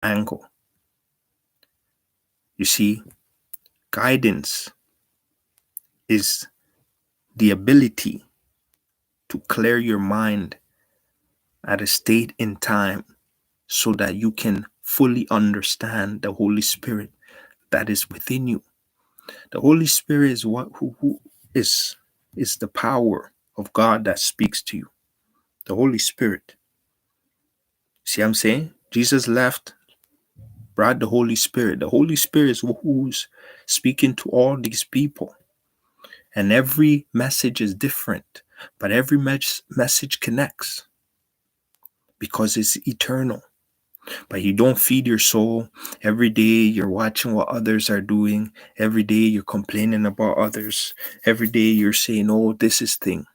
angle. You see, guidance is the ability to clear your mind at a state in time so that you can fully understand the Holy Spirit that is within you. The Holy Spirit is who is the power of God that speaks to you. The Holy Spirit. See what I'm saying? Jesus left, brought the Holy Spirit. The Holy Spirit is who's speaking to all these people. And every message is different, but every message connects because it's eternal. But you don't feed your soul. Every day you're watching what others are doing. Every day you're complaining about others. Every day you're saying, oh, this is thing.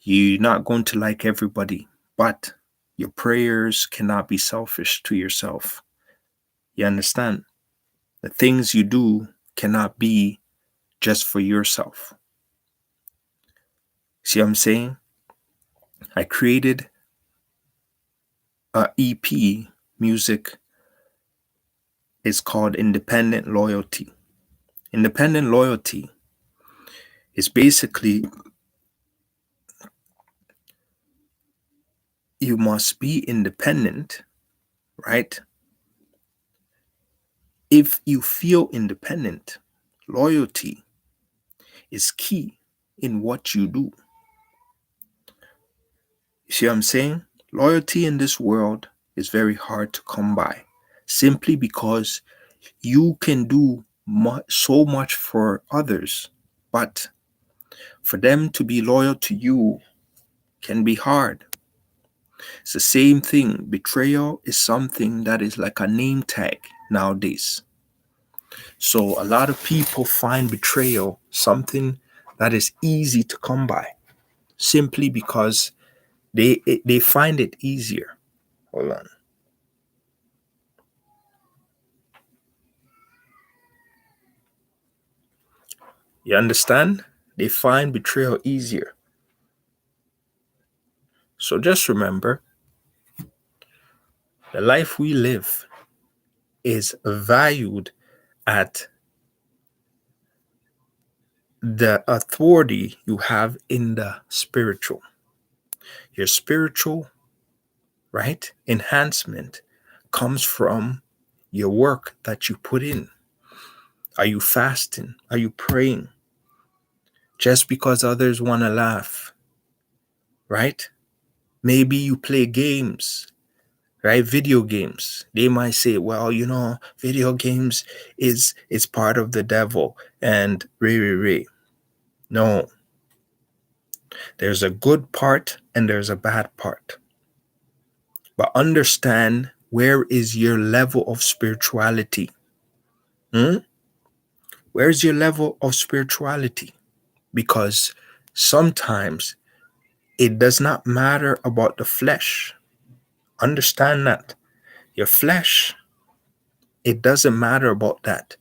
You're not going to like everybody, but your prayers cannot be selfish to yourself. You understand? The things you do cannot be just for yourself. See what I'm saying? I created a EP music. It's called Independent Loyalty. Independent loyalty is basically you must be independent, right? If you feel independent, loyalty is key in what you do. You see what I'm saying? Loyalty in this world is very hard to come by simply because you can do so much for others, but for them to be loyal to you can be hard. It's the same thing. Betrayal is something that is like a name tag nowadays. So a lot of people find betrayal something that is easy to come by simply because they find it easier. Hold on. You understand? They find betrayal easier. So just remember, the life we live is valued at the authority you have in the spiritual. Your spiritual, right, enhancement comes from your work that you put in. Are you fasting? Are you praying? Just because others want to laugh, right? Maybe you play games, right? Video games. They might say, well, video games is part of the devil and ray. No. There's a good part and there's a bad part. But understand, where is your level of spirituality? Where's your level of spirituality? Because sometimes it does not matter about the flesh. Understand that. Your flesh, it doesn't matter about that.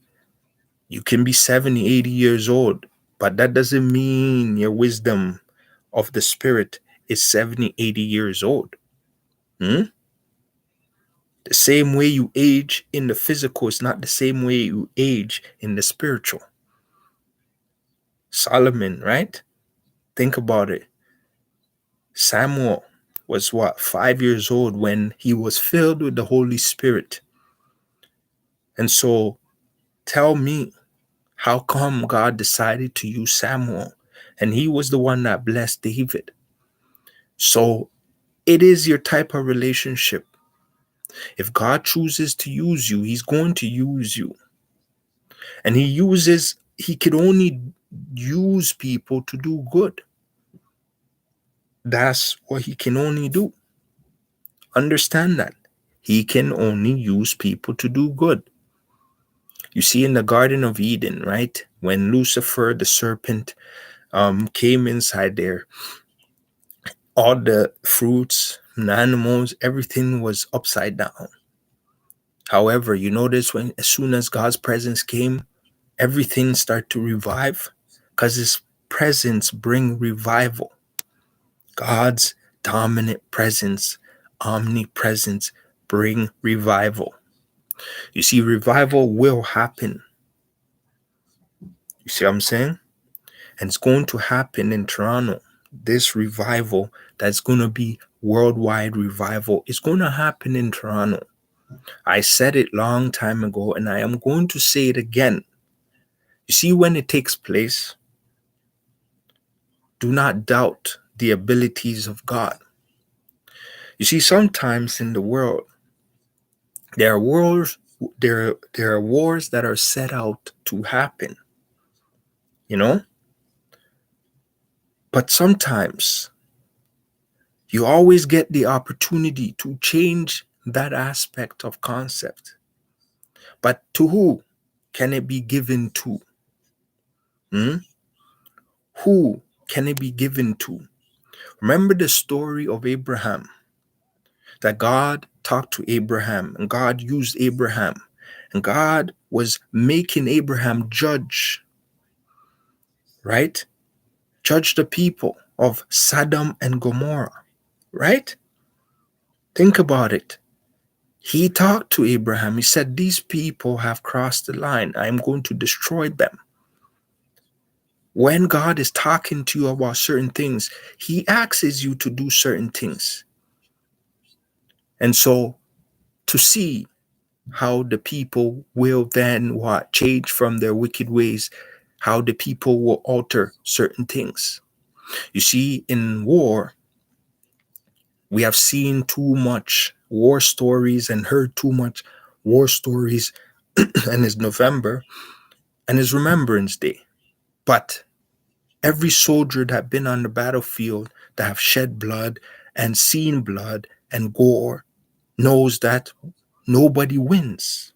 You can be 70, 80 years old, but that doesn't mean your wisdom of the spirit is 70, 80 years old. The same way you age in the physical is not the same way you age in the spiritual. Solomon, right? Think about it. Samuel was 5 years old when he was filled with the Holy Spirit. And so tell me, how come God decided to use Samuel? And he was the one that blessed David. So it is your type of relationship. If God chooses to use you, he's going to use you. And he could only use people to do good. That's what he can only do. Understand that. He can only use people to do good. You see, in the Garden of Eden, right? When Lucifer, the serpent, came inside there, all the fruits and animals, everything was upside down. However, you notice as soon as God's presence came, everything started to revive because his presence bring revival. God's dominant presence, omnipresence, bring revival. You see, revival will happen. You see what I'm saying? And it's going to happen in Toronto. This revival that's going to be worldwide revival is going to happen in Toronto. I said it long time ago, and I am going to say it again. You see, when it takes place, do not doubt the abilities of God. You see, sometimes in the world, there are wars, there are wars that are set out to happen, you know? But sometimes you always get the opportunity to change that aspect of concept. But to who can it be given to? Hmm? Who can it be given to? Remember the story of Abraham, that God talked to Abraham and God used Abraham, and God was making Abraham judge, right? Judge the people of Sodom and Gomorrah, right? Think about it. He talked to Abraham. He said, these people have crossed the line. I am going to destroy them. When God is talking to you about certain things, he asks you to do certain things. And so to see how the people will then change from their wicked ways, how the people will alter certain things. You see, in war, we have seen too much war stories and heard too much war stories, and it's November and it's Remembrance Day. But every soldier that been on the battlefield, that have shed blood and seen blood and gore, knows that nobody wins.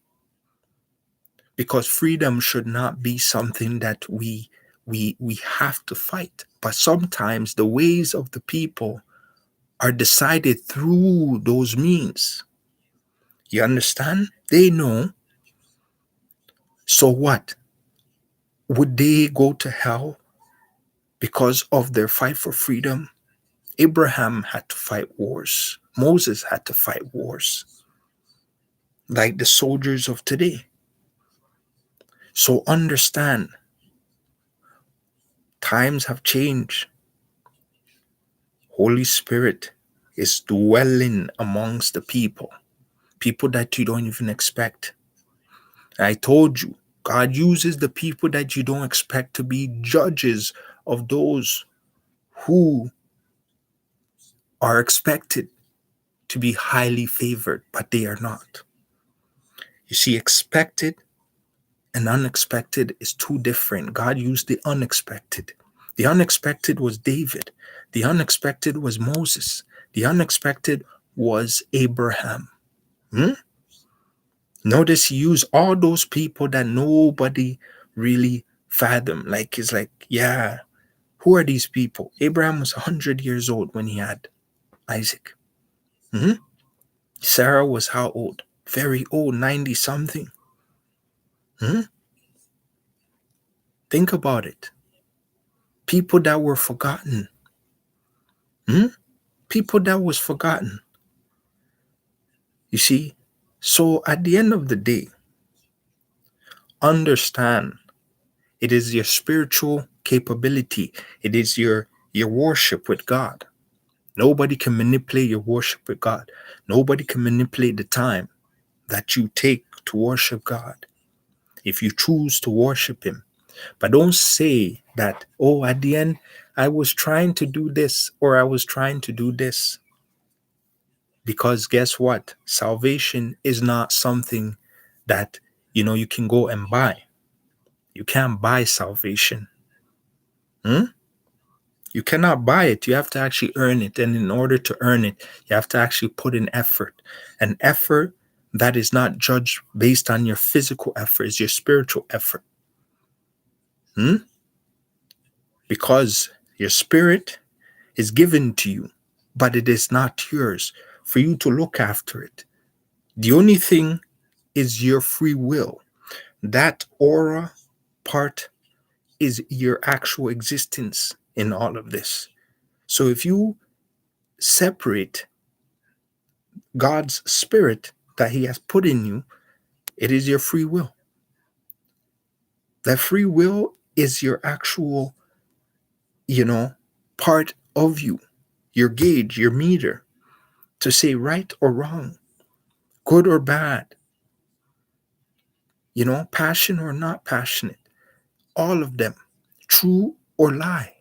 Because freedom should not be something that we have to fight. But sometimes the ways of the people are decided through those means. You understand? They know. So what? Would they go to hell because of their fight for freedom? Abraham had to fight wars. Moses had to fight wars, like the soldiers of today. So understand, times have changed. Holy Spirit is dwelling amongst the people that you don't even expect. I told you, God uses the people that you don't expect to be judges of those who are expected to be highly favored, but they are not. You see, expected and unexpected is too different. God used the unexpected. The unexpected was David. The unexpected was Moses. The unexpected was Abraham. Notice he used all those people that nobody really fathomed. Like, it's like, yeah, who are these people? Abraham was 100 years old when he had Isaac. Sarah was how old? Very old, 90 something. Think about it. People that were forgotten. People that was forgotten. You see? So at the end of the day, understand it is your spiritual capability. It is your worship with God. Nobody can manipulate your worship with God. Nobody can manipulate the time that you take to worship God if you choose to worship him. But don't say that, oh, at the end, I was trying to do this or I was trying to do this. Because guess what? Salvation is not something that, you can go and buy. You can't buy salvation. You cannot buy it. You have to actually earn it. And in order to earn it, you have to actually put in effort. An effort that is not judged based on your physical effort, is your spiritual effort. Because your spirit is given to you, but it is not yours for you to look after it. The only thing is your free will. That aura part is your actual existence in all of this. So if you separate God's spirit that He has put in you, it is your free will. That free will is your actual, you know, part of you, your gauge, your meter to say right or wrong, good or bad, passion or not passionate, all of them, true or lie.